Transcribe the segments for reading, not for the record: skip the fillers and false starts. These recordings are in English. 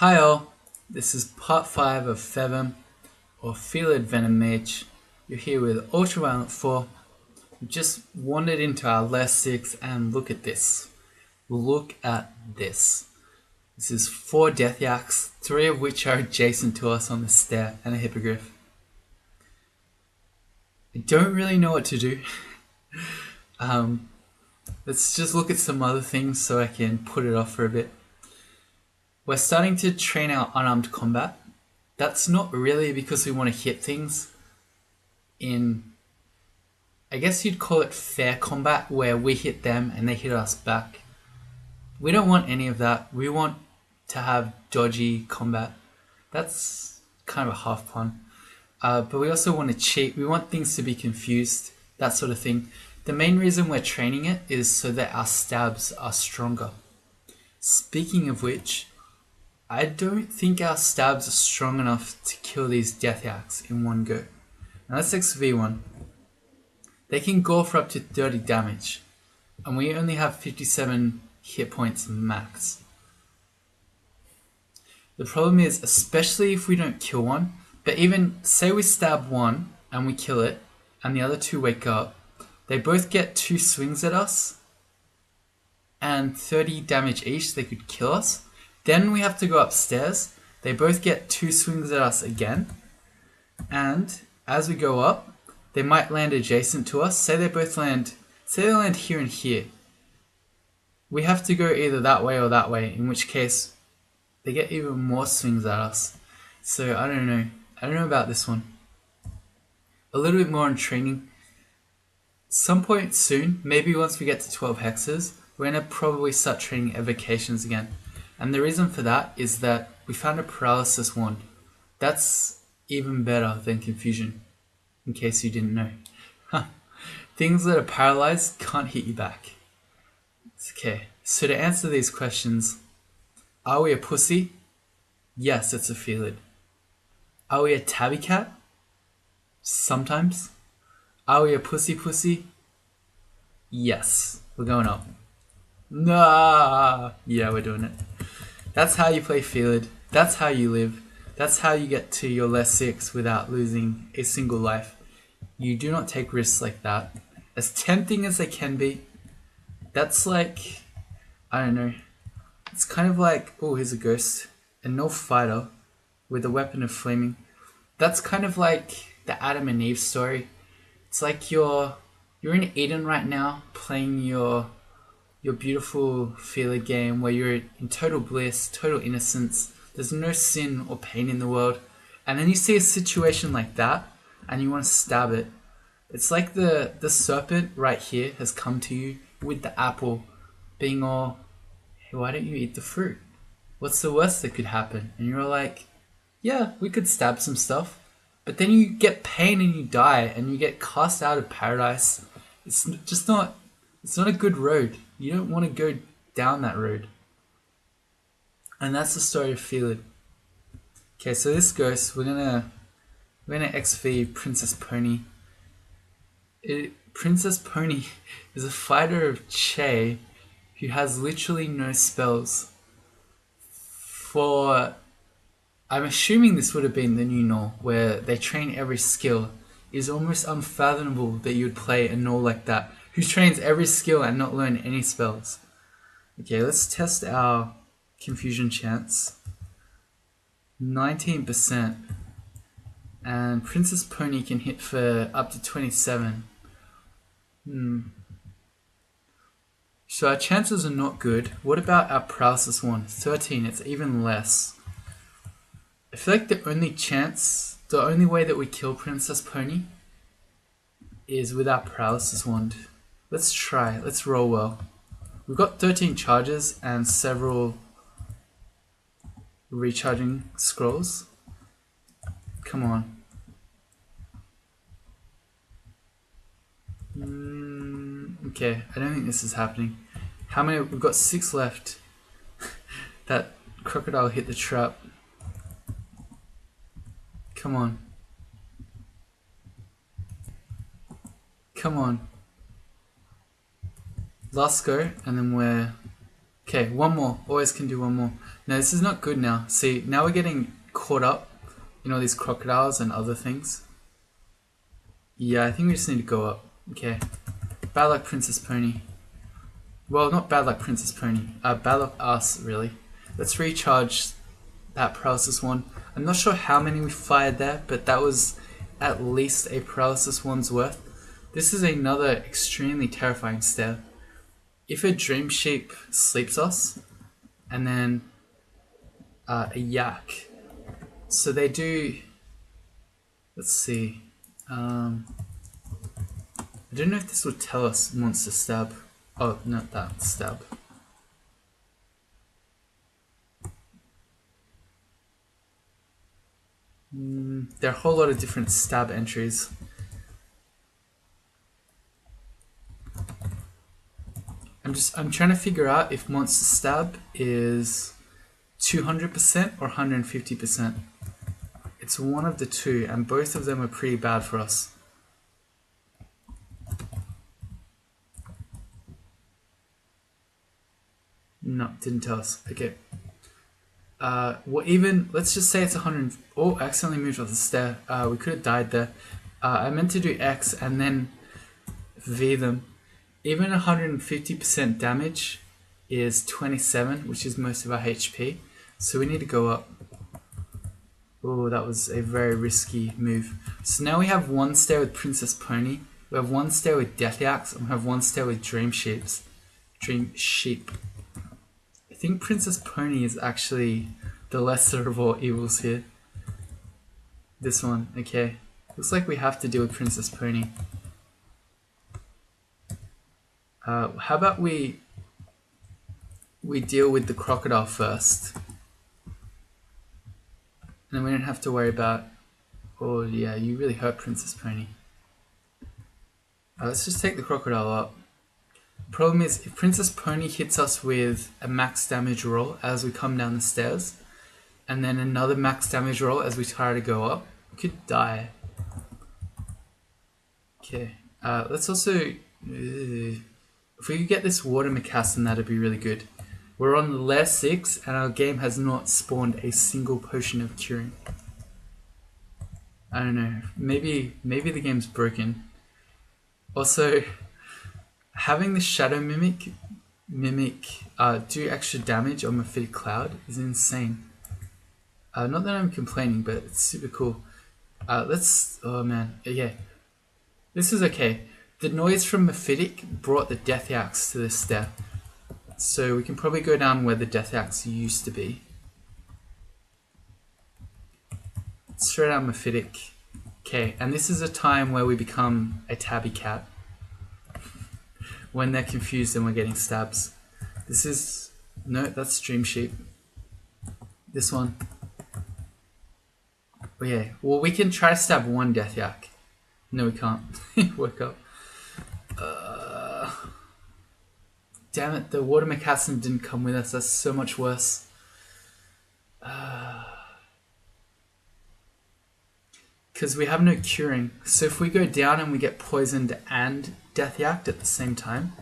Hi all, this is part 5 of FeVM, or Felid Venom Mage. You're here with Ultraviolent 4. We just wandered into our last 6 and look at this. Look at this. This is 4 Death Yaks, 3 of which are adjacent to us on the stair, and a Hippogriff. I don't really know what to do. Let's just look at some other things so I can put it off for a bit. We're starting to train our unarmed combat. That's not really because we want to hit things in, I guess you'd call it fair combat, where we hit them and they hit us back. We don't want any of that. We want to have dodgy combat. That's kind of a half pun. But we also want to cheat. We want things to be confused, that sort of thing. The main reason we're training it is so that our stabs are stronger. Speaking of which, I don't think our stabs are strong enough to kill these Death Yaks in one go. Now let's XV1. They can go for up to 30 damage, and we only have 57 hit points max. The problem is, especially if we don't kill one, but even say we stab one and we kill it, and the other two wake up, they both get 2 swings at us, and 30 damage each, they could kill us. Then we have to go upstairs. They both get 2 swings at us again. And as we go up, they might land adjacent to us. Say they land here and here. We have to go either that way or that way, in which case they get even more swings at us. So I don't know. I don't know about this one. A little bit more on training. Some point soon, maybe once we get to 12 hexes, we're going to probably start training evocations again. And the reason for that is that we found a paralysis wand. That's even better than confusion, in case you didn't know. Things that are paralyzed can't hit you back. Okay, so to answer these questions, are we a pussy? Yes, it's a Felid. Are we a tabby cat? Sometimes. Are we a pussy? Yes, we're going up. Nah, yeah, we're doing it. That's how you play Felid. That's how you live. That's how you get to your last 6 without losing a single life. You do not take risks like that. As tempting as they can be, that's like, I don't know. It's kind of like, oh, here's a ghost. A no fighter with a weapon of flaming. That's kind of like the Adam and Eve story. It's like you're in Eden right now, playing your beautiful Felid game where you're in total bliss, total innocence. There's no sin or pain in the world. And then you see a situation like that and you want to stab it. It's like the serpent right here has come to you with the apple, being all, hey, why don't you eat the fruit? What's the worst that could happen? And you're like, yeah, we could stab some stuff. But then you get pain and you die and you get cast out of paradise. It's just not, it's not a good road. You don't want to go down that road. And that's the story of Felid. Okay, so this ghost, we're gonna XV Princess Pony. Princess Pony is a fighter of Che who has literally no spells. I'm assuming this would have been the new null, where they train every skill. It's almost unfathomable that you'd play a null like that, who trains every skill and not learn any spells. Okay, let's test our confusion chance. 19%. And Princess Pony can hit for up to 27. So our chances are not good. What about our paralysis wand? 13, it's even less. I feel like the only way that we kill Princess Pony is with our paralysis wand. Let's try. Let's roll well. We've got 13 charges and several recharging scrolls. Come on. Okay, I don't think this is happening. How many? We've got 6 left. That crocodile hit the trap. Come on. Come on. Last go, and then we're Okay, one more. Always can do one more. No, this is not good now. See, now we're getting caught up in all these crocodiles and other things. Yeah, I think we just need to go up. Okay. Bad luck, Princess Pony. Well, not bad luck, Princess Pony. Bad luck us, really. Let's recharge that paralysis one. I'm not sure how many we fired there, but that was at least a paralysis one's worth. This is another extremely terrifying stare. If a dream sheep sleeps us, and then a yak. So they do. Let's see. I don't know if this would tell us monster stab. Oh, not that stab. There are a whole lot of different stab entries. I'm trying to figure out if monster stab is 200% or 150%. It's one of the two, and both of them are pretty bad for us. No, didn't tell us. Okay. Well, even let's just say it's 100. Oh, I accidentally moved off the stair. We could have died there. I meant to do X and then V them. Even 150% damage is 27, which is most of our HP. So we need to go up. Oh, that was a very risky move. So now we have one stair with Princess Pony. We have one stair with Death Axe, and we have one stair with Dream Sheeps. Dream Sheep. I think Princess Pony is actually the lesser of all evils here. This one, okay. Looks like we have to deal with Princess Pony. How about we deal with the crocodile first? And then we don't have to worry about... Oh yeah, you really hurt Princess Pony. Let's just take the crocodile up. The problem is, if Princess Pony hits us with a max damage roll as we come down the stairs, and then another max damage roll as we try to go up, we could die. Okay, let's also... if we could get this water Macassin, that'd be really good. We're on layer 6 and our game has not spawned a single potion of curing. I don't know, maybe the game's broken. Also, having the Shadow Mimic do extra damage on Mephitic Cloud is insane. Not that I'm complaining, but it's super cool. Oh man, yeah. This is okay. The noise from Mephitic brought the Death Axe to this stair. So we can probably go down where the Death Axe used to be. Straight out Mephitic. Okay, and this is a time where we become a tabby cat. When they're confused and we're getting stabs. This is... No, that's Dream Sheep. This one. Oh yeah, well we can try to stab one Death Yak. No, we can't. Wake up. Damn it, the water Macassin didn't come with us. That's so much worse. Because we have no curing. So if we go down and we get poisoned and Death Yacked at the same time,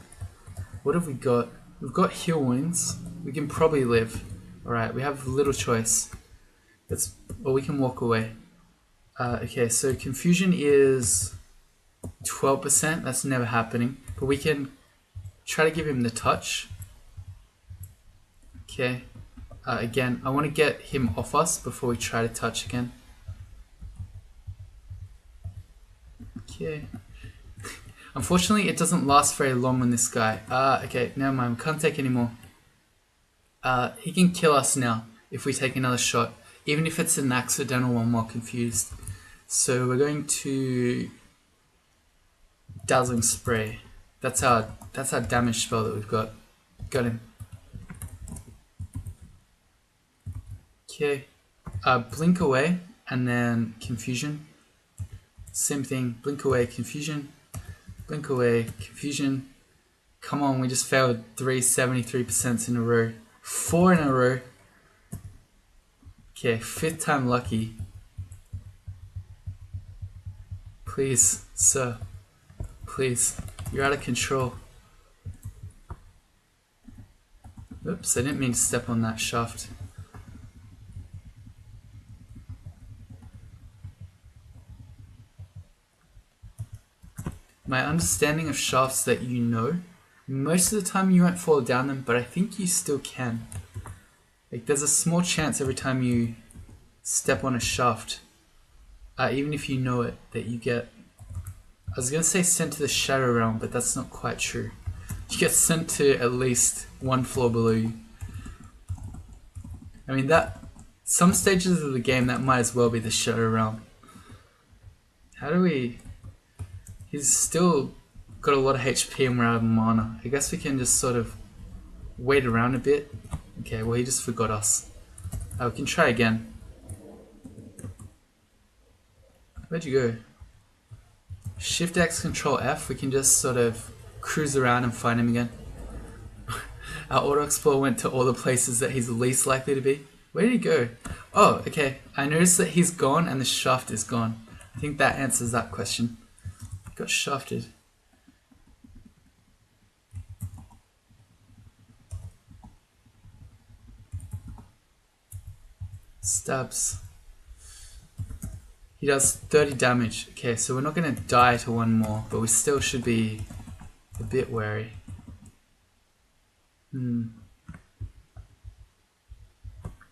what have we got? We've got heal wounds. We can probably live. Alright, we have little choice. Or we can walk away. Okay, so confusion is 12%. That's never happening. But we can try to give him the touch. Okay. Again, I want to get him off us before we try to touch again. Okay. Unfortunately, it doesn't last very long on this guy. Okay, never mind. We can't take any more. He can kill us now if we take another shot, even if it's an accidental one while confused. So we're going to Dazzling Spray. That's our damage spell that we've got. Got him. Okay. Blink away and then confusion. Same thing. Blink away, confusion. Blink away, confusion. Come on, we just failed 373% in a row. 4 in a row. Okay, 5th time lucky. Please, sir. Please. You're out of control. Oops. Oops, I didn't mean to step on that shaft. My understanding of shafts that you know, most of the time you won't fall down them, but I think you still can. Like there's a small chance every time you step on a shaft, even if you know it, that you get, I was going to say sent to the Shadow Realm, but that's not quite true. You get sent to at least one floor below you. I mean that, some stages of the game that might as well be the Shadow Realm. How do we... He's still got a lot of HP and we're out of mana. I guess we can just sort of wait around a bit. Okay, well he just forgot us. We can try again. Where'd you go? Shift X, Control F, we can just sort of cruise around and find him again. Our Auto Explorer went to all the places that he's least likely to be. Where did he go? Oh, okay. I noticed that he's gone and the shaft is gone. I think that answers that question. Got shafted. Stabs. He does 30 damage. Okay, so we're not going to die to one more, but we still should be a bit wary.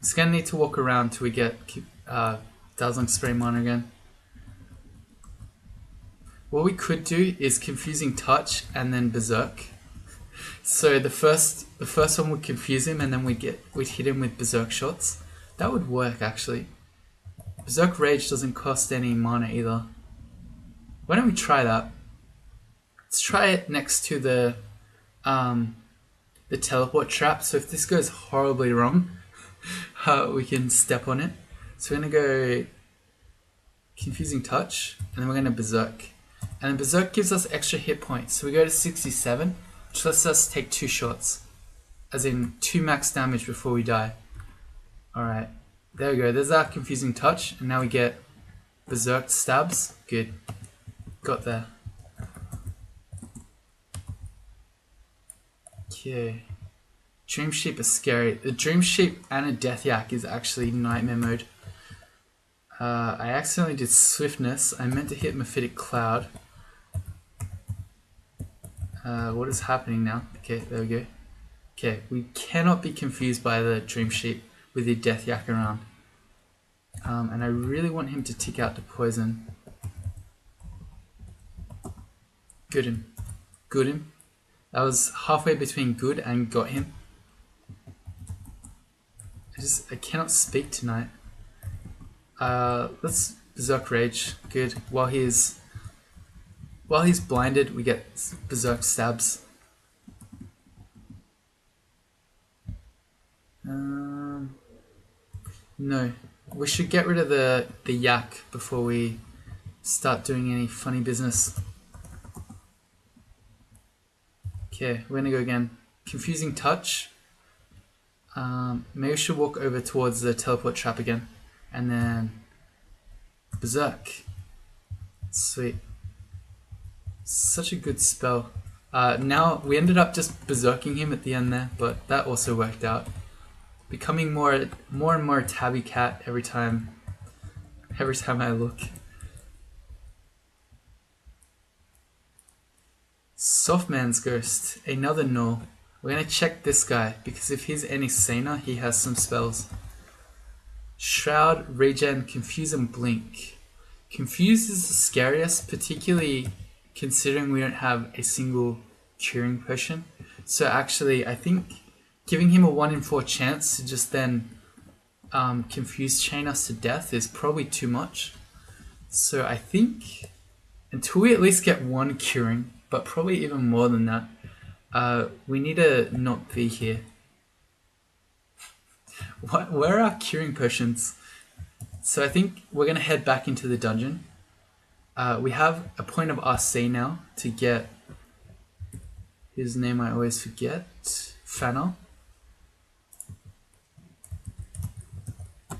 Just going to need to walk around till we get Dazzling Spray mana again. What we could do is Confusing Touch and then Berserk. So the first one would confuse him and then we'd hit him with Berserk shots. That would work actually. Berserk Rage doesn't cost any mana either. Why don't we try that? Let's try it next to the teleport trap. So if this goes horribly wrong, we can step on it. So we're gonna go Confusing Touch and then we're gonna Berserk. And Berserk gives us extra hit points. So we go to 67, which lets us take 2 shots. As in 2 max damage before we die. Alright, there we go. There's our Confusing Touch. And now we get Berserk stabs. Good. Got there. Okay. Dream Sheep is scary. The Dream Sheep and a Death Yak is actually Nightmare mode. I accidentally did Swiftness. I meant to hit Mephitic Cloud. What is happening now? Okay, there we go. Okay, we cannot be confused by the Dream Sheep with the Death Yak around. And I really want him to tick out the poison. Good him. Good him. That was halfway between good and got him. I cannot speak tonight. Let's Berserk Rage. Good. While he's blinded, we get Berserk stabs. No, we should get rid of the yak before we start doing any funny business. Okay, we're gonna go again. Confusing Touch. Maybe we should walk over towards the teleport trap again. And then Berserk. Sweet. Such a good spell. Now we ended up just berserking him at the end there, but that also worked out. Becoming more and more tabby cat every time I look. Softman's Ghost, another null. We're gonna check this guy because if he's any saner, he has some spells. Shroud, Regen, Confuse, and Blink. Confuse is the scariest, particularly considering we don't have a single curing potion. So actually, I think giving him a 1 in 4 chance to just then confuse chain us to death is probably too much. So I think until we at least get 1 curing, but probably even more than that, we need to not be here. Where are our curing potions? So I think we're going to head back into the dungeon. We have a point of RC now to get his name I always forget. Fana.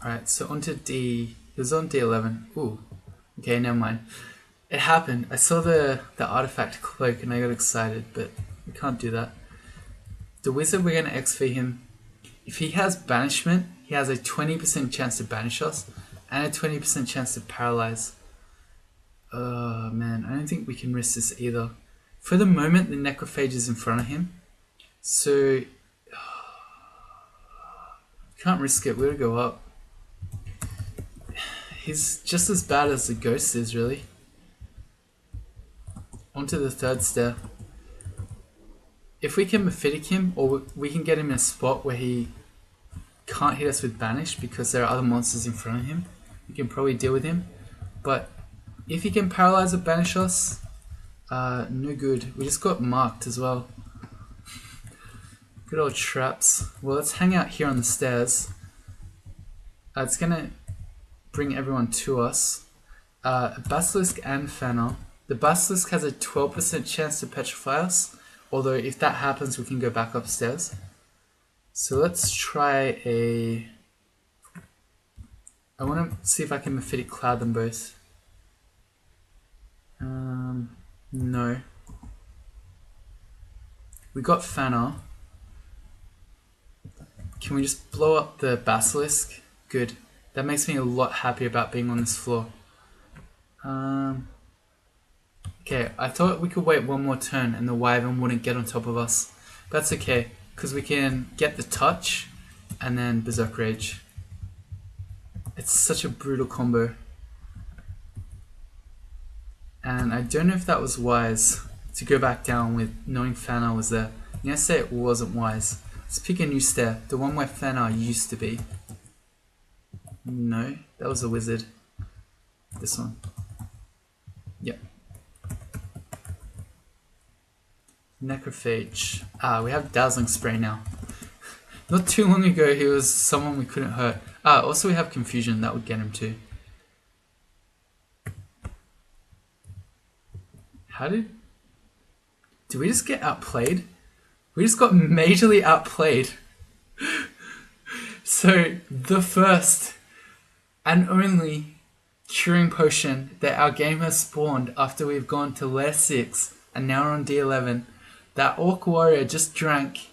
Alright, so onto D. It was on D11. Ooh. Okay, never mind. It happened. I saw the artifact cloak and I got excited, but we can't do that. The wizard, we're going to XP him. If he has banishment, he has a 20% chance to banish us and a 20% chance to paralyze. Oh man, I don't think we can risk this either. For the moment, the necrophage is in front of him, so can't risk it. We'll go up. He's just as bad as the ghost is, really. Onto the third stair. If we can mephitic him, or we can get him in a spot where he can't hit us with banish because there are other monsters in front of him, we can probably deal with him. But if he can paralyze or banish us, no good. We just got marked as well. Good old traps. Well, let's hang out here on the stairs. It's gonna bring everyone to us. Basilisk and Fana. The Basilisk has a 12% chance to petrify us, although if that happens we can go back upstairs. So let's try a... I want to see if I can mephitic cloud them both. No. We got Fana. Can we just blow up the Basilisk? Good. That makes me a lot happier about being on this floor. Okay, I thought we could wait one more turn and the Wyvern wouldn't get on top of us. That's okay, because we can get the touch and then Berserk Rage. It's such a brutal combo. And I don't know if that was wise to go back down with knowing Fana was there. I'm gonna say it wasn't wise. Let's pick a new stair, the one where Fana used to be. No, that was a wizard. This one. Yep. Necrophage. We have Dazzling Spray now. Not too long ago he was someone we couldn't hurt. Also we have Confusion, that would get him too. Did we just get outplayed? We just got majorly outplayed. So the first and only curing potion that our game has spawned after we've gone to layer 6 and now we're on D11, that Orc Warrior just drank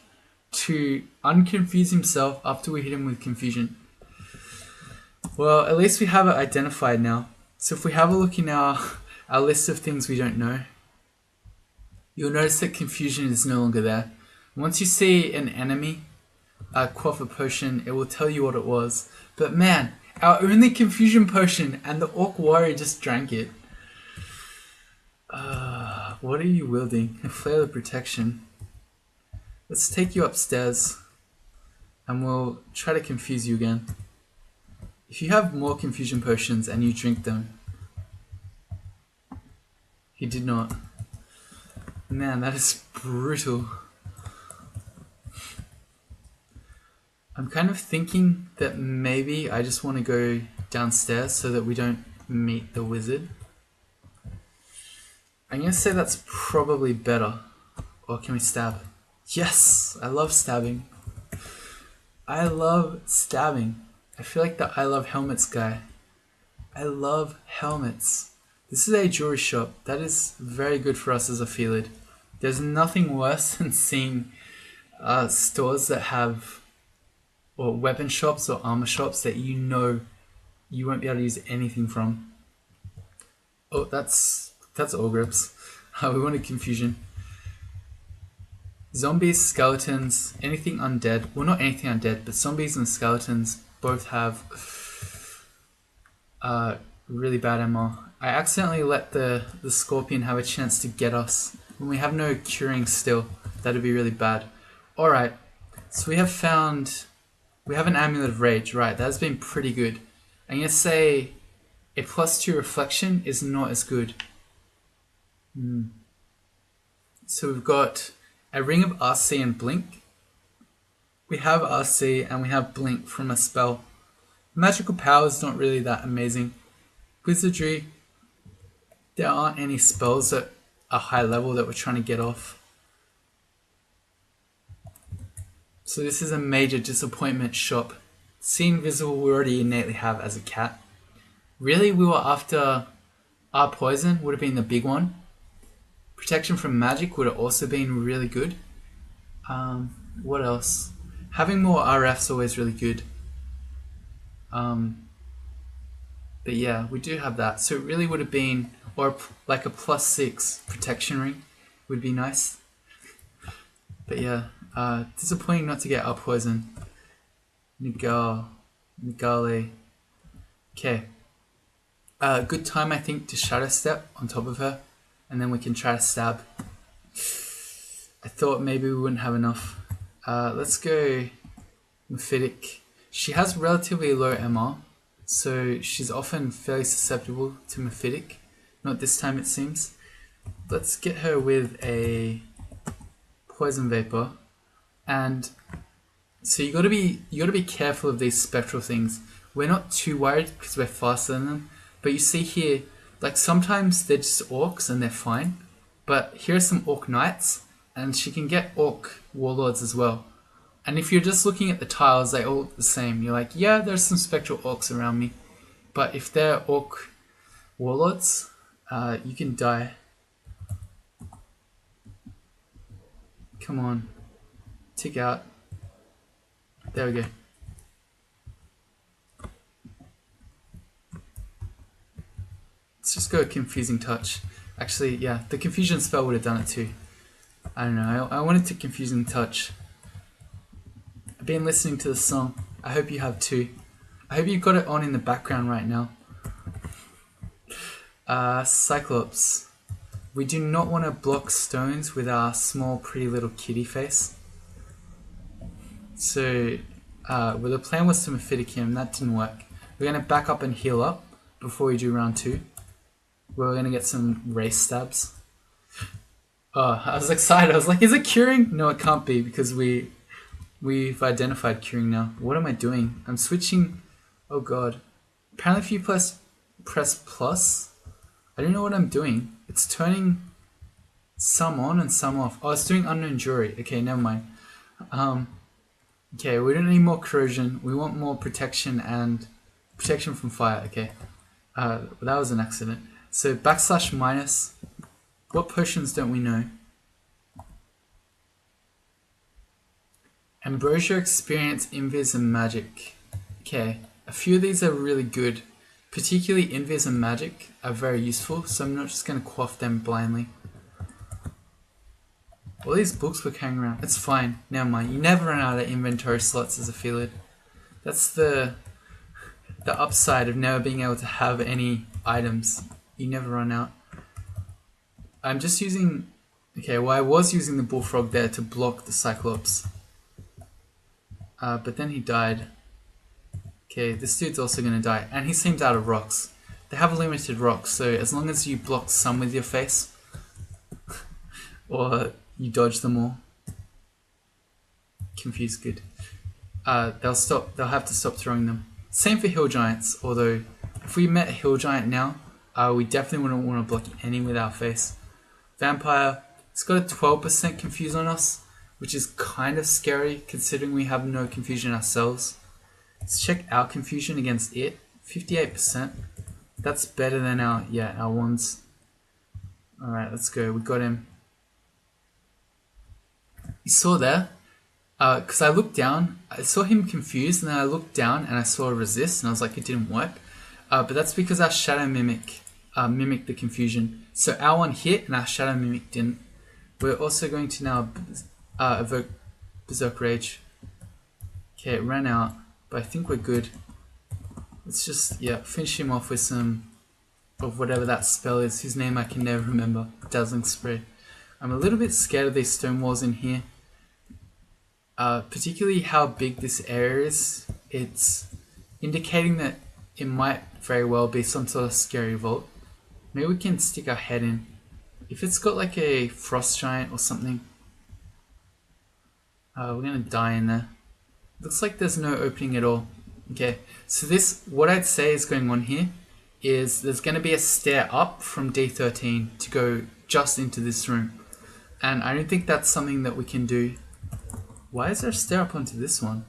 to unconfuse himself after we hit him with Confusion. Well, at least we have it identified now. So if we have a look in our list of things we don't know, you'll notice that Confusion is no longer there. Once you see an enemy quaff a potion, it will tell you what it was. But man, our only Confusion potion and the Orc Warrior just drank it. What are you wielding? A Flail of Protection. Let's take you upstairs and we'll try to confuse you again. If you have more Confusion potions and you drink them. He did not. Man, that is brutal. I'm kind of thinking that maybe I just want to go downstairs so that we don't meet the wizard. I'm going to say that's probably better. Or can we stab? Yes! I love stabbing. I love stabbing. I feel like the I love helmets guy. I love helmets. This is a jewelry shop. That is very good for us as a Felid. There's nothing worse than seeing stores that have, or weapon shops or armor shops that you know you won't be able to use anything from. Oh, that's Orgrips. We wanted Confusion. Zombies, skeletons, anything undead. Well, not anything undead, but zombies and skeletons both have really bad MR. I accidentally let the scorpion have a chance to get us. When we have no curing still, that'd be really bad. Alright, so we have an Amulet of Rage. Right, that's been pretty good. I'm going to say a +2 reflection is not as good. So we've got a Ring of RC and Blink. We have RC and we have Blink from a spell. Magical power is not really that amazing. Wizardry, there aren't any spells at a high level that we're trying to get off. So this is a major disappointment shop. See Invisible we already innately have as a cat. Really, we were after our poison would have been the big one. Protection from magic would have also been really good. What else? Having more RF's always really good. But yeah, we do have that. So it really would have been, or like a +6 protection ring would be nice. But yeah, disappointing not to get our poison. Nigale. Okay. Good time, I think, to shadow step on top of her, and then we can try to stab. I thought maybe we wouldn't have enough. Let's go Mephitic. She has relatively low MR, so she's often fairly susceptible to Mephitic. Not this time, it seems. Let's get her with a Poison Vapor, and so you gotta be careful of these spectral things. We're not too worried because we're faster than them, but you see here, like sometimes they're just orcs and they're fine, but here are some orc knights, and she can get orc warlords as well. And if you're just looking at the tiles, they all look the same. You're like, yeah, there's some spectral orcs around me, but if they're orc warlords, you can die. Come on, tick out. There we go. Let's just go Confusing Touch. Actually, yeah, the Confusion spell would have done it too. I don't know, I wanted to Confusing Touch. I've been listening to the song. I hope you have too. I hope you've got it on in the background right now. Cyclops. We do not want to block stones with our small pretty little kitty face. So, well, the plan was to Mephitic him, that didn't work. We're going to back up and heal up before we do round 2. We're going to get some race stabs. Oh, I was excited. I was like, is it curing? No, it can't be because we've identified curing now. What am I doing? I'm switching. Oh god. Apparently if you press plus, I don't know what I'm doing. It's turning some on and some off. Oh, it's doing unknown jury. Okay, never mind. Okay, we don't need more corrosion. We want more protection and protection from fire. Okay, that was an accident. So /- what potions don't we know? Ambrosia, Experience, Invis, and Magic. Okay, a few of these are really good. Particularly Invis and Magic are very useful, so I'm not just going to quaff them blindly. All these books we're carrying around, it's fine, never mind. You never run out of inventory slots as a Felid. That's the upside of never being able to have any items. You never run out. I'm just using... Okay, well I was using the Bullfrog there to block the Cyclops. But then he died. Okay, this dude's also going to die. And he seems out of rocks. They have limited rocks, so as long as you block some with your face, or you dodge them all. Confuse, good. They'll have to stop throwing them. Same for hill giants, although if we met a hill giant now, we definitely wouldn't want to block any with our face. Vampire, it's got a 12% confuse on us, which is kind of scary considering we have no confusion ourselves. Let's check our confusion against it. 58%. That's better than our ones. Alright, let's go. We got him. You saw there? Because I looked down, I saw him confused, and then I looked down and I saw a resist, and I was like, it didn't work. But that's because our Shadow Mimic mimicked the confusion. So our one hit and our Shadow Mimic didn't. We're also going to now evoke Berserk Rage. Okay, it ran out, but I think we're good. Let's just, finish him off with some of whatever that spell is, whose name I can never remember. Dazzling Spray. I'm a little bit scared of these stone walls in here. Particularly how big this area is. It's indicating that it might very well be some sort of scary vault. Maybe we can stick our head in. If it's got like a frost giant or something, we're gonna die in there. Looks like there's no opening at all. Okay, so what I'd say is going on here is there's gonna be a stair up from D13 to go just into this room. And I don't think that's something that we can do. Why is there a stair up onto this one?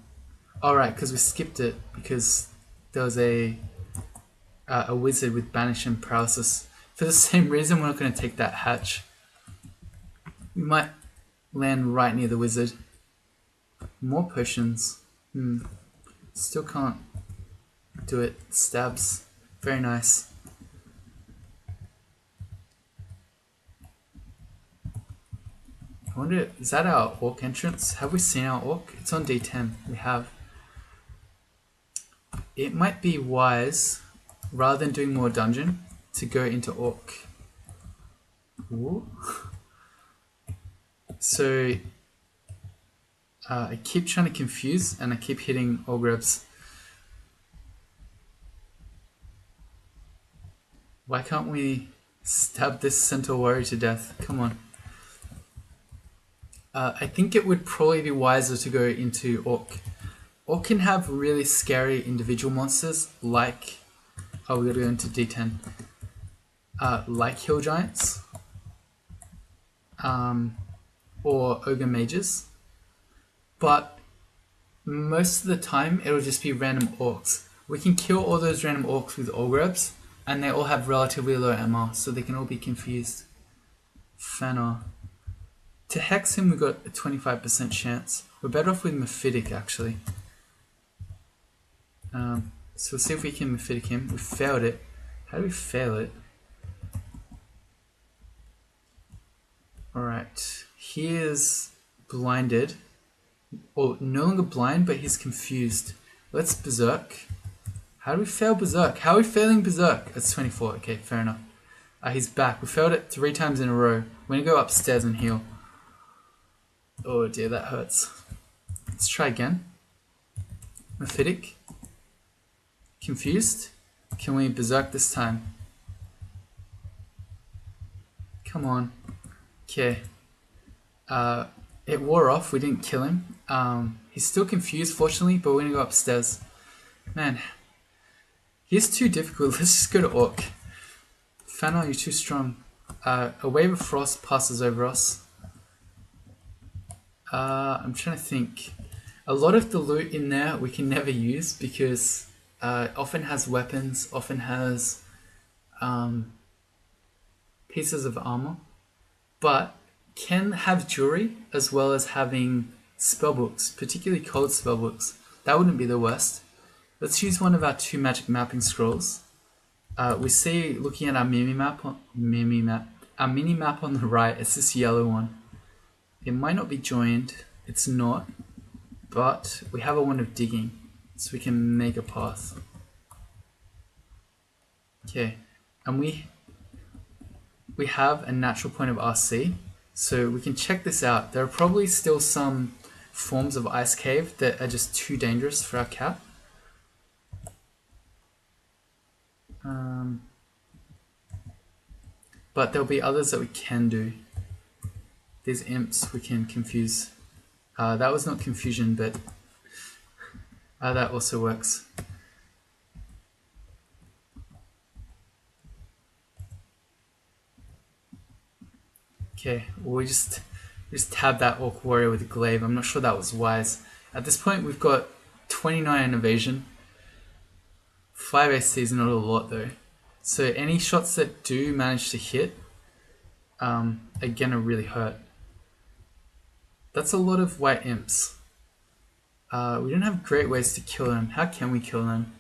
Alright, because we skipped it because there was a wizard with Banish and Paralysis. For the same reason, we're not going to take that hatch. We might land right near the wizard. More potions. Still can't do it. Stabs. Very nice. I wonder, is that our orc entrance? Have we seen our orc? It's on D10. We have. It might be wise, rather than doing more dungeon, to go into orc. Ooh. So I keep trying to confuse and I keep hitting ogrebs. Why can't we stab this centaur warrior to death? Come on. I think it would probably be wiser to go into orc. Orc can have really scary individual monsters like, we gotta go into D10, like hill giants, or ogre mages, but most of the time it'll just be random orcs. We can kill all those random orcs with ogrebs, and they all have relatively low MR, so they can all be confused. Fana. To hex him, we got a 25% chance. We're better off with Mephitic, actually. So we'll see if we can Mephitic him. We failed it. How do we fail it? Alright. He is blinded. Or no longer blind, but he's confused. Let's Berserk. How do we fail Berserk? How are we failing Berserk? That's 24. Okay, fair enough. He's back. We failed it 3 times in a row. We're going to go upstairs and heal. Oh dear, that hurts. Let's try again. Mephitic. Confused. Can we Berserk this time? Come on. Okay. It wore off. We didn't kill him. He's still confused, fortunately, but we're going to go upstairs. Man. He's too difficult. Let's just go to Orc. Fana, you're too strong. A wave of frost passes over us. I'm trying to think. A lot of the loot in there we can never use because it often has weapons, often has pieces of armor, but can have jewelry as well as having spellbooks, particularly cold spellbooks. That wouldn't be the worst. Let's use one of our 2 magic mapping scrolls. We see, looking at our mini-map on the right, it's this yellow one. It might not be joined, it's not, but we have a wand of digging, so we can make a path. Okay, and we have a natural point of RC, so we can check this out. There are probably still some forms of ice cave that are just too dangerous for our cat. But there'll be others that we can do. These imps we can confuse. That was not confusion, but that also works. Okay, well, we just tab that Orc Warrior with a glaive. I'm not sure that was wise. At this point, we've got 29 in evasion. 5 AC is not a lot though. So any shots that do manage to hit are gonna really hurt. That's a lot of white imps. We don't have great ways to kill them. How can we kill them?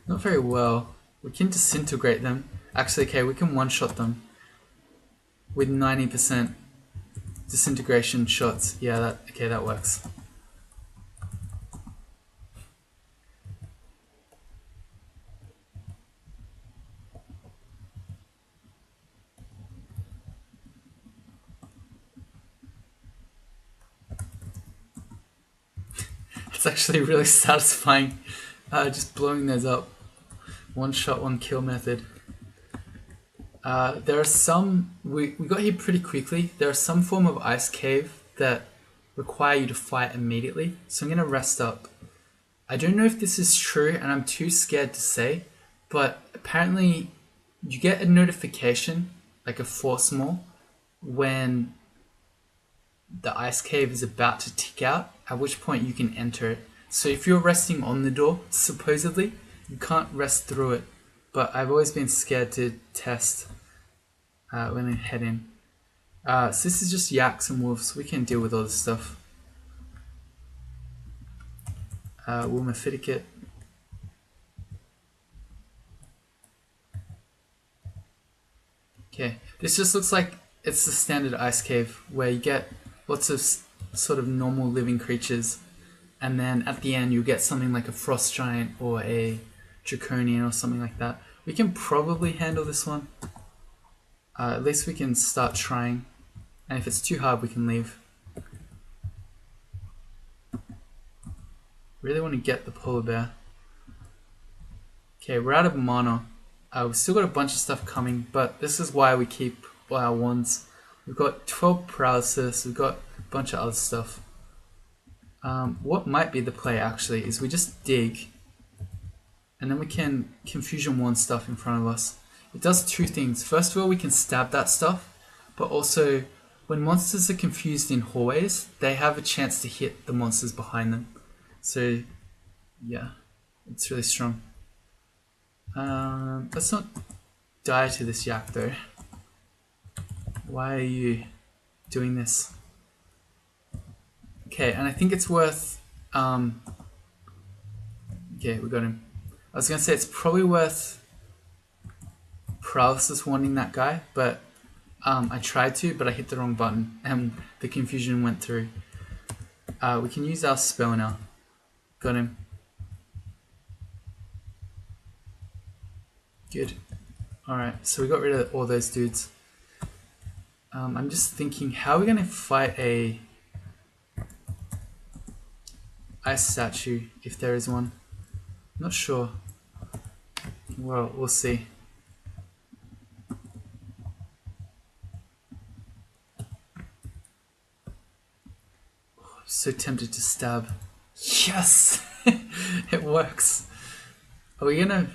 Not very well. We can disintegrate them. Actually, okay, we can one-shot them with 90% disintegration shots. Yeah, that works. It's actually really satisfying, just blowing those up. One shot, one kill method. There are some, we got here pretty quickly. There are some form of ice cave that require you to fight immediately. So I'm going to rest up. I don't know if this is true and I'm too scared to say, but apparently you get a notification, like a force maul, when the ice cave is about to tick out, at which point you can enter it. So if you're resting on the door, supposedly, you can't rest through it. But I've always been scared to test when I head in. So this is just yaks and wolves. We can deal with all this stuff. Wilmaphiticate. Okay, this just looks like it's the standard ice cave where you get lots of sort of normal living creatures, and then at the end you get something like a frost giant or a draconian or something like that. We can probably handle this one. At least we can start trying, and if it's too hard we can leave. Really want to get the polar bear. Okay, we're out of mana. We've still got a bunch of stuff coming, but this is why we keep all our wands. We've got 12 paralysis, we've got a bunch of other stuff. What might be the play actually is we just dig, and then we can confusion wand stuff in front of us. It does two things. First of all, we can stab that stuff, but also when monsters are confused in hallways, they have a chance to hit the monsters behind them. So yeah, it's really strong. Let's not die to this yak though. Why are you doing this? Okay, and I think it's worth... okay, we got him. I was going to say it's probably worth paralysis wanding that guy, but I tried to, but I hit the wrong button and the confusion went through. We can use our spell now. Got him. Good. Alright, so we got rid of all those dudes. I'm just thinking, how are we going to fight a ice statue, if there is one? I'm not sure. Well, we'll see. Oh, I'm so tempted to stab. Yes! It works. Are we gonna...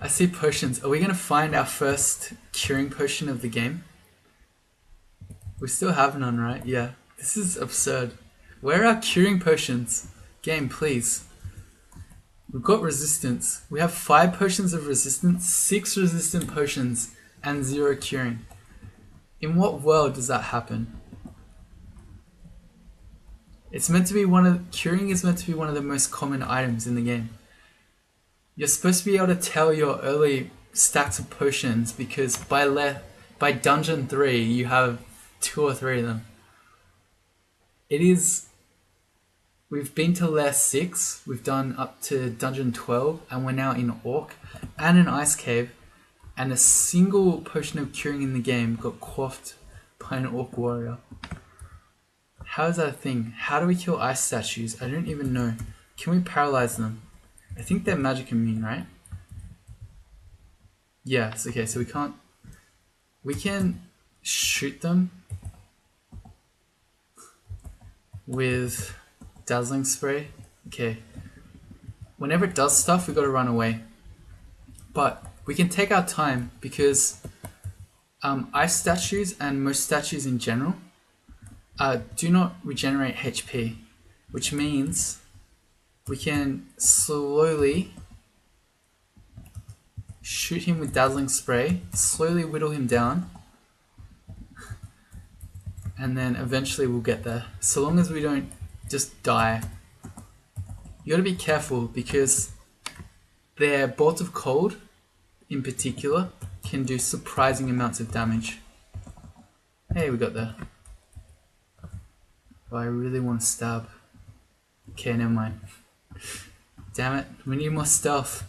I see potions. Are we gonna find our first curing potion of the game? We still have none, right? Yeah. This is absurd. Where are our curing potions? Game, please. We've got resistance. We have 5 potions of resistance, 6 resistant potions, and 0 curing. In what world does that happen? It's meant to be curing is meant to be one of the most common items in the game. You're supposed to be able to tell your early stacks of potions because by dungeon 3 you have 2 or 3 of them. We've been to lair 6, we've done up to dungeon 12, and we're now in Orc and an ice cave, and a single potion of curing in the game got quaffed by an Orc warrior. How is that a thing? How do we kill ice statues? I don't even know. Can we paralyze them? I think they're magic immune, right? Yes, okay, so we can shoot them with dazzling spray. Okay. Whenever it does stuff, we gotta run away. But we can take our time because ice statues and most statues in general do not regenerate HP, which means we can slowly shoot him with dazzling spray, slowly whittle him down, and then eventually we'll get there. So long as we don't just die. You gotta be careful because their bolt of cold, in particular, can do surprising amounts of damage. Hey, we got there. Oh, I really want to stab. Okay, never mind. Damn it, we need more stealth.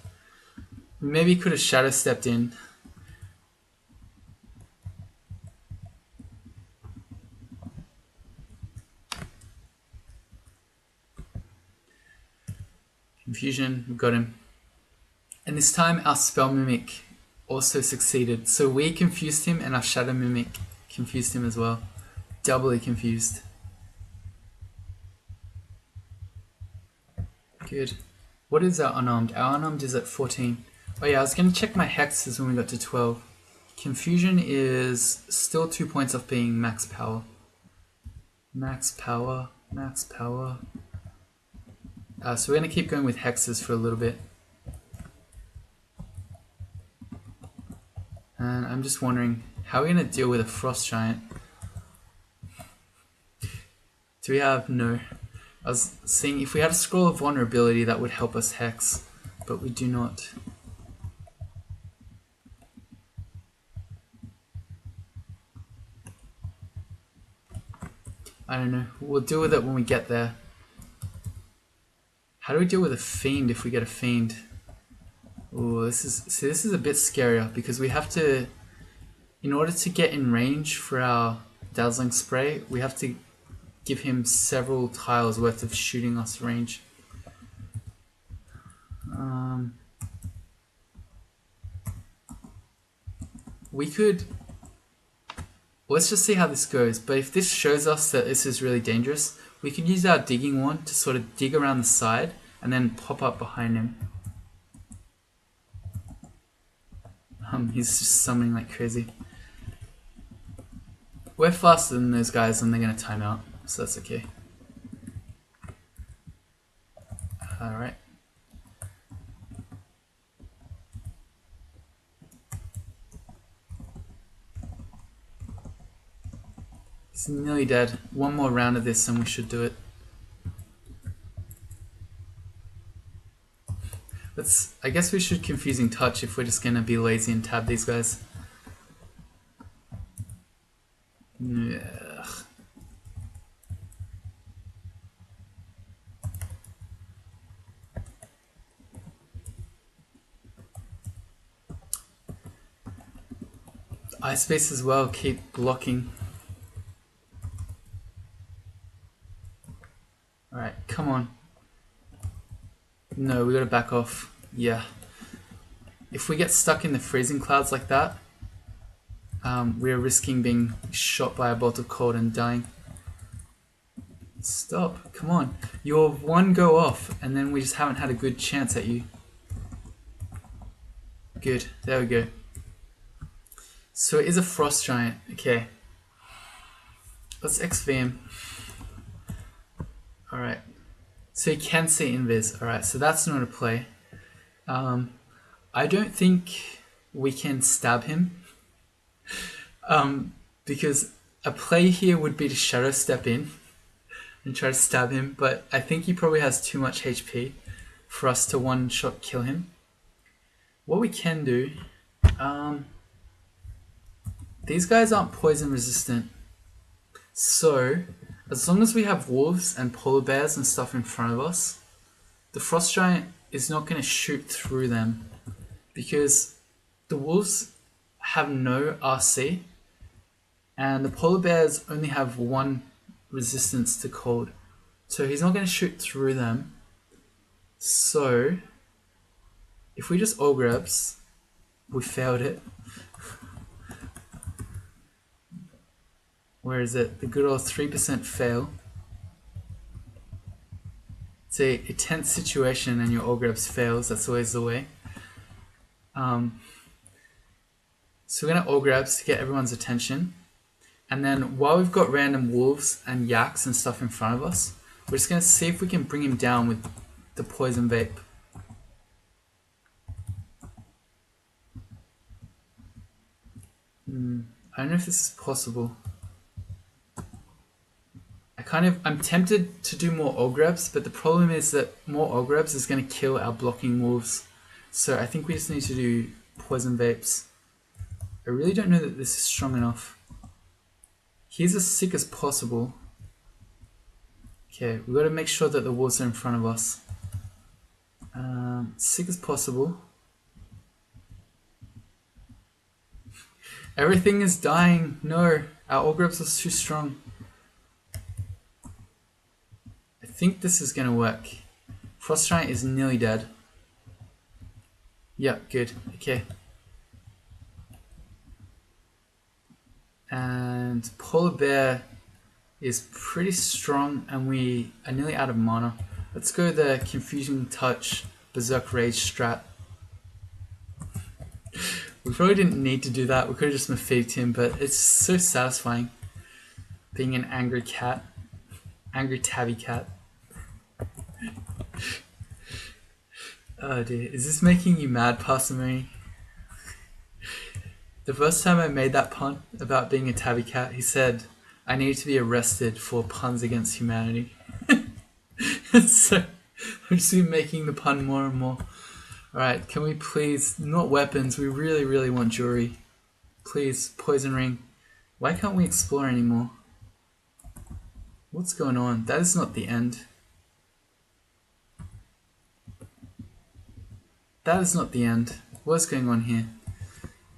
Maybe could have shadow stepped in. Confusion, we got him. And this time our spell mimic also succeeded. So we confused him and our shadow mimic confused him as well. Doubly confused. Good. What is our unarmed? Our unarmed is at 14. Oh yeah, I was going to check my hexes when we got to 12. Confusion is still 2 points off being max power. Max power, max power. So we're going to keep going with hexes for a little bit. And I'm just wondering, how are we going to deal with a frost giant? Do we have... No. I was seeing if we had a scroll of vulnerability that would help us hex, but we do not. I don't know. We'll deal with it when we get there. How do we deal with a fiend if we get a fiend? Oh, this is a bit scarier because we have to, in order to get in range for our dazzling spray, we have to give him several tiles worth of shooting us range. We could... Let's just see how this goes, but if this shows us that this is really dangerous, we could use our digging wand to sort of dig around the side and then pop up behind him. He's just summoning like crazy. We're faster than those guys and they're going to time out, so that's okay. Alright. He's nearly dead. One more round of this and we should do it. I guess we should confusing touch if we're just going to be lazy and tab these guys. Ugh. Ice space as well, keep blocking. Alright, come on. No, we gotta back off. Yeah. If we get stuck in the freezing clouds like that, we're risking being shot by a bolt of cold and dying. Stop, come on. You're one go off and then we just haven't had a good chance at you. Good, there we go. So it is a frost giant, okay. Let's FeVM. Alright. So you can see invis. Alright, so that's not a play. I don't think we can stab him. Because a play here would be to shadow step in and try to stab him, but I think he probably has too much HP for us to one-shot kill him. What we can do... these guys aren't poison resistant. So, as long as we have wolves and polar bears and stuff in front of us, the frost giant is not going to shoot through them because the wolves have no RC and the polar bears only have one resistance to cold. So he's not going to shoot through them. So, if we just all grabs, we failed it. Where is it? The good old 3% fail. It's a tense situation and your all grabs fails. That's always the way. So we're going to all grabs to get everyone's attention. And then while we've got random wolves and yaks and stuff in front of us, we're just going to see if we can bring him down with the poison vape. I don't know if this is possible. I'm tempted to do more Ogrebs, but the problem is that more Ogrebs is going to kill our blocking wolves. So I think we just need to do poison vapes. I really don't know that this is strong enough. He's as sick as possible. Okay, we've got to make sure that the wolves are in front of us. Sick as possible. Everything is dying. No, our Ogrebs are too strong. I think this is going to work. Frost Giant is nearly dead. Yeah, good. Okay. And Polar Bear is pretty strong and we are nearly out of mana. Let's go the Confusing Touch Berserk Rage strat. We probably didn't need to do that. We could have just Mephied him, but it's so satisfying being an angry cat. Angry tabby cat. Oh dear, is this making you mad, Parsimony? The first time I made that pun about being a tabby cat, he said, I needed to be arrested for puns against humanity. So I'm just making the pun more and more. Alright, can we please, not weapons, we really want jewelry. Please, poison ring. Why can't we explore anymore? What's going on? That is not the end. That is not the end. What's going on here?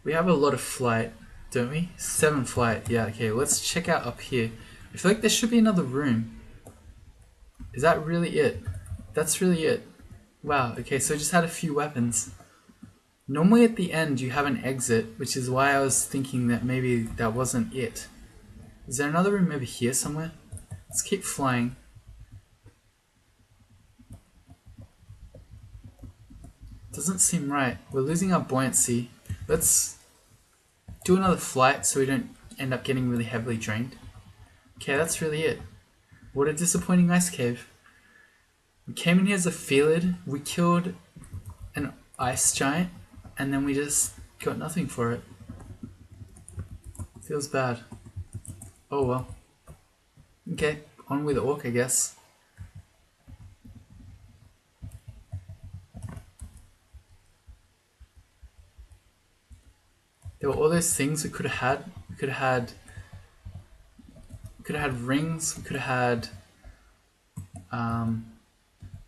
We have a lot of flight, don't we? 7 flight. Yeah, okay, let's check out up here. I feel like there should be another room. Is that really it? That's really it. Wow, okay, so I just had a few weapons. Normally at the end you have an exit, which is why I was thinking that maybe that wasn't it. Is there another room over here somewhere? Let's keep flying. Doesn't seem right. We're losing our buoyancy. Let's do another flight so we don't end up getting really heavily drained. Okay, that's really it. What a disappointing ice cave. We came in here as a Felid, we killed an ice giant, and then we just got nothing for it. Feels bad. Oh well. Okay, on with the orc, I guess. There were all those things we could have had. We could have had rings. We could have had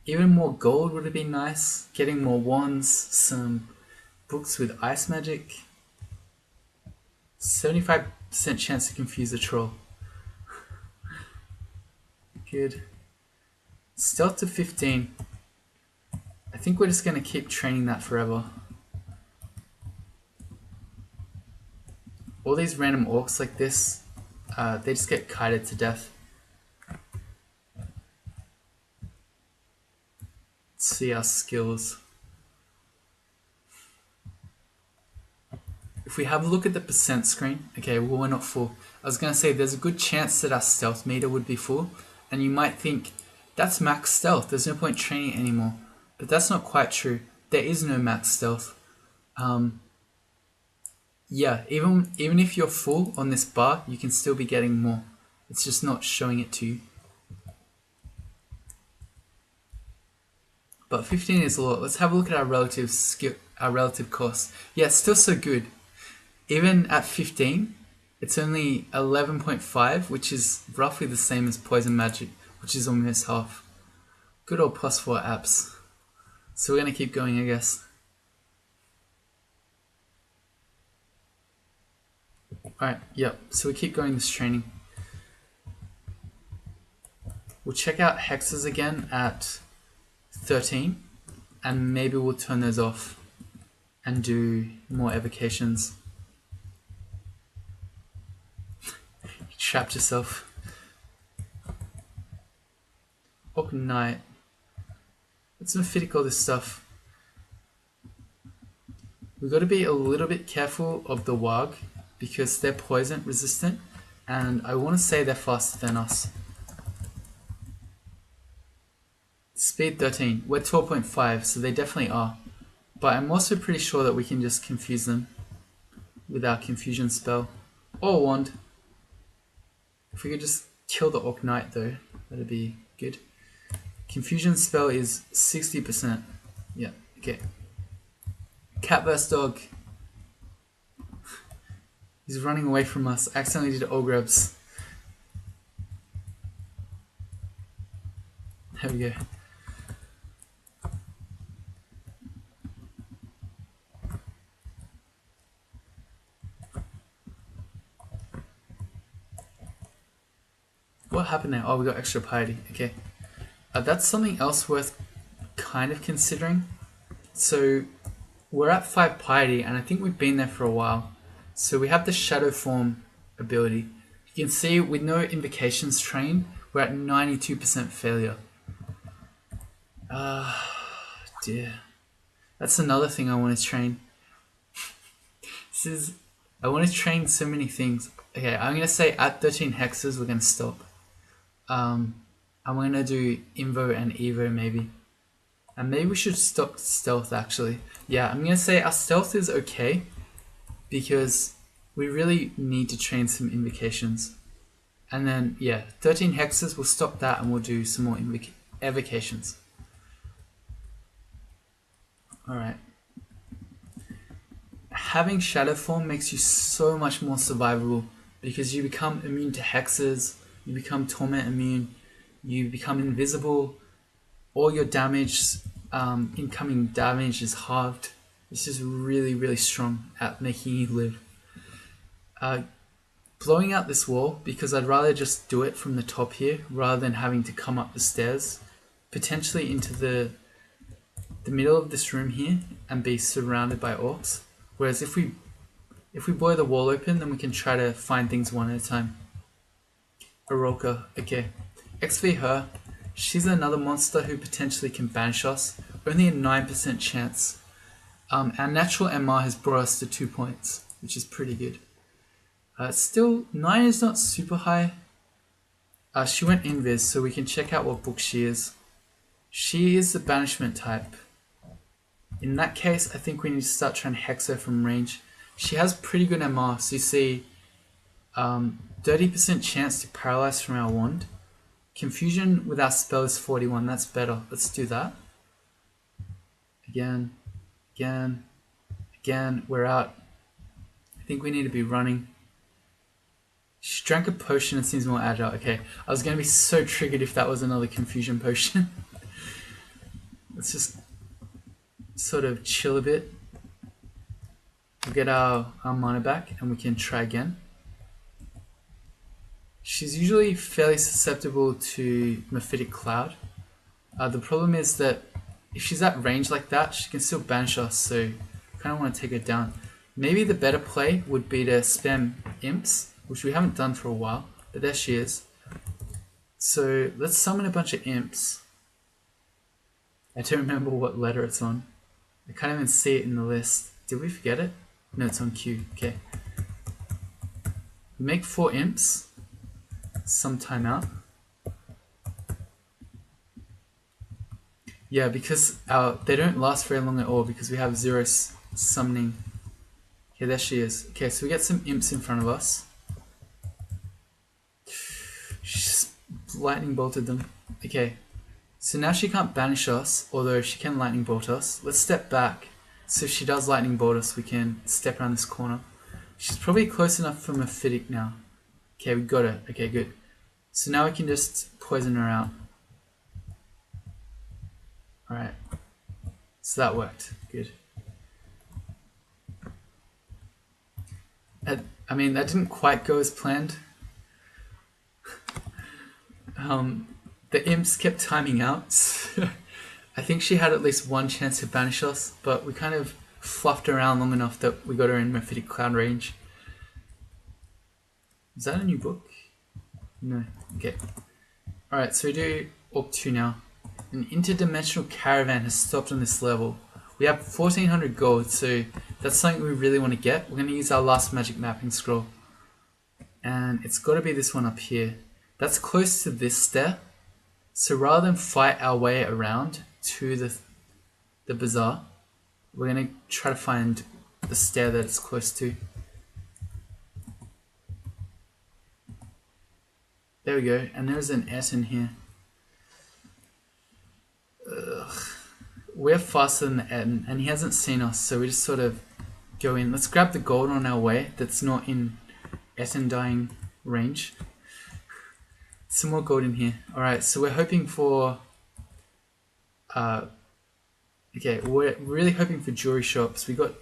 even more gold would have been nice. Getting more wands, some books with ice magic. 75% chance to confuse a troll. Good. Stealth to 15. I think we're just going to keep training that forever. All these random orcs like this, they just get kited to death. Let's see our skills. If we have a look at the percent screen, okay, well we're not full. I was going to say there's a good chance that our stealth meter would be full, and you might think, that's max stealth, there's no point training it anymore. But that's not quite true. There is no max stealth. Yeah, even if you're full on this bar, you can still be getting more. It's just not showing it to you. But 15 is a lot. Let's have a look at our relative skill, our relative cost. Yeah, it's still so good. Even at 15, it's only 11.5, which is roughly the same as poison magic, which is almost half. Good old +4 apps. So we're gonna keep going, I guess. Alright, yep, so we keep going this training. We'll check out hexes again at 13, and maybe we'll turn those off and do more evocations. You trapped yourself. Orc Knight. Let's mephitic all this stuff. We've got to be a little bit careful of the Warg because they're poison resistant, and I want to say they're faster than us. Speed 13. We're 12.5, so they definitely are. But I'm also pretty sure that we can just confuse them with our confusion spell. Or wand. If we could just kill the Orc Knight though, that'd be good. Confusion spell is 60%. Yeah, okay. Cat vs dog. He's running away from us. Accidentally did all grabs. There we go. What happened there? Oh, we got extra piety. Okay. That's something else worth kind of considering. So we're at 5 piety, and I think we've been there for a while. So we have the shadow form ability. You can see with no invocations trained, we're at 92% failure. Dear. That's another thing I want to train. I want to train so many things. Okay, I'm going to say at 13 hexes we're going to stop. I'm going to do Invo and Evo maybe. And maybe we should stop stealth actually. Yeah, I'm going to say our stealth is okay because we really need to train some invocations. And then, yeah, 13 hexes, we'll stop that and we'll do some more evocations. Alright. Having Shadow Form makes you so much more survivable because you become immune to hexes, you become torment immune, you become invisible, all your damage, incoming damage is halved. It's just really, really strong at making you live. Blowing out this wall, because I'd rather just do it from the top here rather than having to come up the stairs, potentially into the middle of this room here and be surrounded by orcs. Whereas if we blow the wall open, then we can try to find things one at a time. Aroka, okay. XV her, she's another monster who potentially can banish us. Only a 9% chance. Our natural MR has brought us to 2 points, which is pretty good. Still, 9 is not super high. She went invis, so we can check out what book she is. She is the banishment type. In that case, I think we need to start trying to hex her from range. She has pretty good MR, so you see 30% chance to paralyze from our wand. Confusion with our spell is 41, that's better. Let's do that. Again, we're out. I think we need to be running. She drank a potion and seems more agile. Okay, I was going to be so triggered if that was another confusion potion. Let's just sort of chill a bit. We'll get our mana back and we can try again. She's usually fairly susceptible to Mephitic Cloud. The problem is that if she's at range like that, she can still banish us, so I kind of want to take her down. Maybe the better play would be to spam imps, which we haven't done for a while, but there she is. So let's summon a bunch of imps. I don't remember what letter it's on. I can't even see it in the list. Did we forget it? No, it's on Q. Okay. We make 4 imps. Some time out. Yeah, because they don't last very long at all because we have 0 summoning. Okay, there she is. Okay, so we get some imps in front of us. She's lightning bolted them. Okay, so now she can't banish us, although she can lightning bolt us. Let's step back. So if she does lightning bolt us, we can step around this corner. She's probably close enough for Mephitic now. Okay, we got her. Okay, good. So now we can just poison her out. Alright. So that worked. Good. I mean, that didn't quite go as planned. The imps kept timing out. So I think she had at least one chance to banish us, but we kind of fluffed around long enough that we got her in Mephitic Cloud range. Is that a new book? No. Okay. Alright, so we do Orc 2 now. An interdimensional caravan has stopped on this level. We have 1400 gold, so that's something we really want to get. We're going to use our last magic mapping scroll. And it's got to be this one up here. That's close to this stair. So rather than fight our way around to the bazaar, we're going to try to find the stair that it's close to. There we go, and there's an S in here. Ugh. We're faster than the Etten, and he hasn't seen us, so we just sort of go in. Let's grab the gold on our way that's not in Etten dying range. Some more gold in here. Alright, so we're hoping for... okay, we're really hoping for jewelry shops. We got...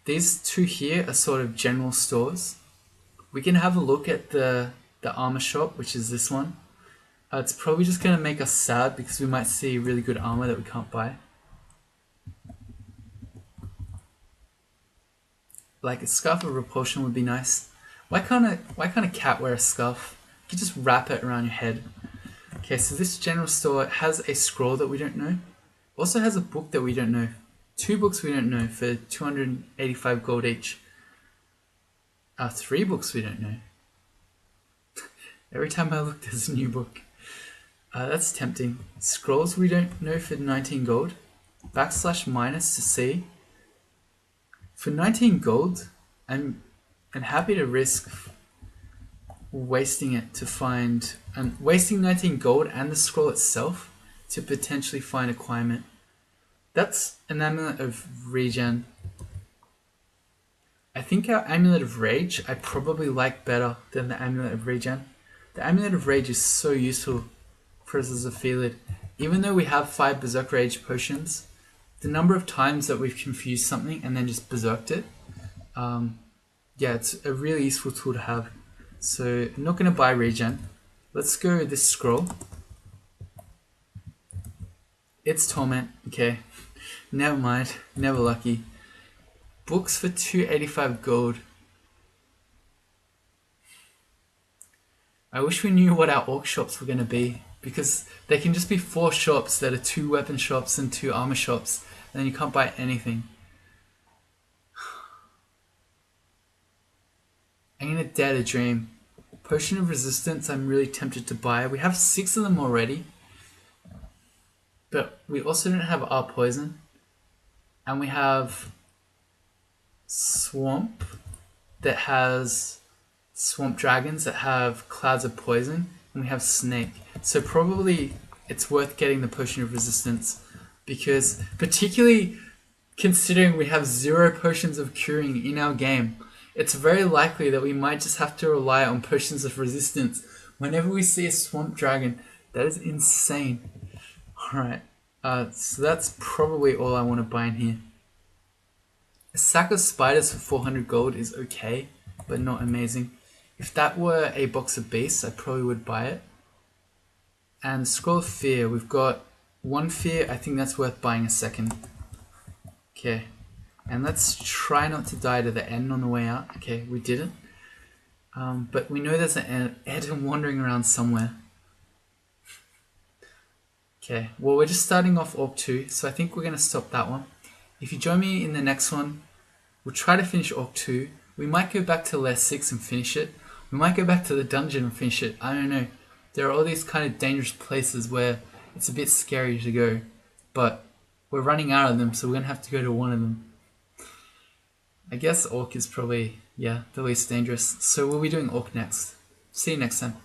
These 2 here are sort of general stores. We can have a look at the armor shop, which is this one. It's probably just going to make us sad because we might see really good armor that we can't buy. Like a scarf of repulsion would be nice. Why can't a cat wear a scarf? You could just wrap it around your head. Okay, so this general store has a scroll that we don't know. Also has a book that we don't know. 2 books we don't know for 285 gold each. 3 books we don't know. Every time I look, there's a new book. That's tempting. Scrolls we don't know for 19 gold. / minus to see. For 19 gold, I'm happy to risk wasting it to find, and wasting 19 gold and the scroll itself to potentially find acquirement. That's an Amulet of Regen. I think our Amulet of Rage I probably like better than the Amulet of Regen. The Amulet of Rage is so useful for us as a Felid. Even though we have 5 Berserk Rage potions, the number of times that we've confused something and then just berserked it, yeah, it's a really useful tool to have. So I'm not going to buy Regen. Let's go with this scroll. It's Torment. Okay, never mind. Never lucky. Books for 285 gold. I wish we knew what our orc shops were going to be, because they can just be 4 shops that are 2 weapon shops and 2 armor shops, and then you can't buy anything. I'm going to dare to dream. Potion of Resistance I'm really tempted to buy. We have 6 of them already, but we also don't have our poison, and we have Swamp that has Swamp Dragons that have Clouds of Poison, and we have Snake. So probably it's worth getting the Potion of Resistance, because particularly considering we have 0 potions of curing in our game, it's very likely that we might just have to rely on potions of resistance whenever we see a Swamp Dragon. That is insane. Alright, so that's probably all I want to buy in here. A sack of spiders for 400 gold is okay, but not amazing. If that were a box of beasts, I probably would buy it. And Scroll of Fear, we've got 1 fear, I think that's worth buying a second. Okay, and let's try not to die to the end on the way out. Okay, we didn't. But we know there's an Eden wandering around somewhere. Okay, well we're just starting off Orc 2, so I think we're going to stop that one. If you join me in the next one, we'll try to finish Orc 2. We might go back to Lair 6 and finish it. We might go back to the dungeon and finish it. I don't know. There are all these kind of dangerous places where it's a bit scary to go. But we're running out of them, so we're going to have to go to one of them. I guess Orc is probably, yeah, the least dangerous. So we'll be doing Orc next. See you next time.